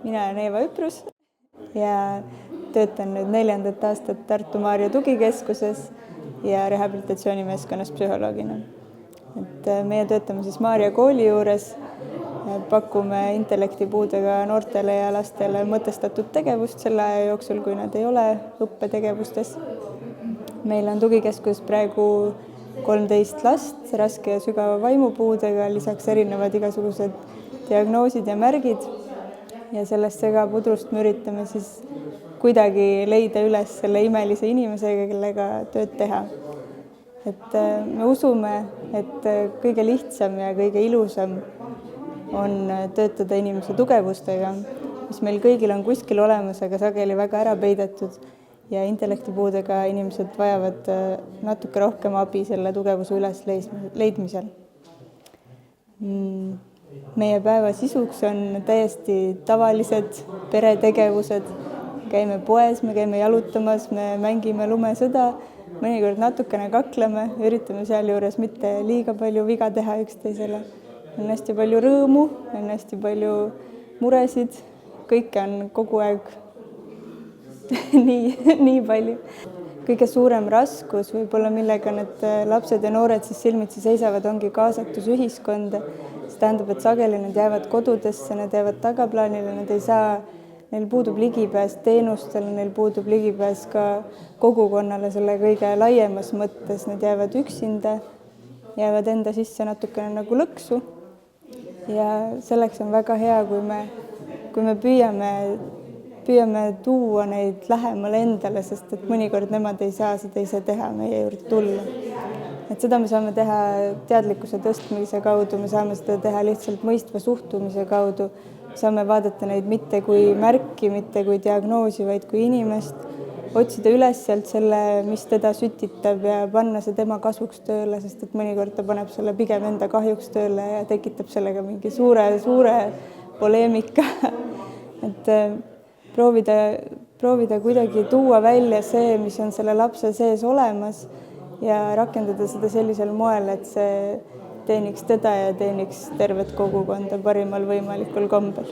Mina olen Eeva Üprus ja töötan nüüd 4. aastat Tartu Maarja tugikeskuses ja rehabilitatsioonimeeskonnas psühholoogina. Meie töötame siis Maarja kooli juures, pakume intellektipuudega noortele ja lastele mõtestatud tegevust selle aja jooksul, kui nad ei ole õppetegevustes. Meil on tugikeskuses praegu 13 last raske ja sügava vaimupuudega, lisaks erinevad igasugused diagnoosid ja märgid. Ja sellest segapudrust me üritame siis kuidagi leida üles selle imelise inimesega, kellega tööd teha. Me usume, et kõige lihtsam ja kõige ilusam on töötada inimese tugevustega, mis meil kõigil on kuskil olemas, aga sageli väga ära peidetud ja intellektipuudega inimesed vajavad natuke rohkem abi selle tugevuse üles leidmisel. Meie päeva sisuks on täiesti tavalised peretegevused. Käime poes, me käime jalutamas, me mängime lumesõda, mõnikord natukene kakleme, üritame sealjuures mitte liiga palju viga teha üksteisele. On hästi palju rõõmu, on hästi palju muresid, kõike on kogu aeg nii palju. Kõige suurem raskus võib-olla, millega need lapsed ja noored siis silmitsi seisavad, ongi kaasatus ühiskonda. See tähendab, et sageli nad jäävad kodudesse, nad jäävad tagaplaanile, neil puudub ligipääs teenustele, neil puudub ligipääs ka kogukonnale selle kõige laiemas mõttes, nad jäävad üksinda, jäävad enda sisse natukene nagu lõksu. Ja selleks on väga hea, kui me püüame tuua neid lähemale endale, sest et mõnikord nemad ei saa seda ise teha, meie juurde tulla. Seda me saame teha teadlikkuse tõstmise kaudu, me saame seda teha lihtsalt mõistva suhtumise kaudu, saame vaadata neid mitte kui märki, mitte kui diagnoosi, vaid kui inimest, otsida üles sealt selle, mis teda sütitab ja panna see tema kasuks tööle, sest et mõnikord ta paneb selle pigem enda kahjuks tööle ja tekitab sellega mingi suure poleemika. Proovida kuidagi tuua välja see, mis on selle lapse sees olemas ja rakendada seda sellisel moel, et see teeniks teda ja teeniks tervet kogukonda parimal võimalikul kombel.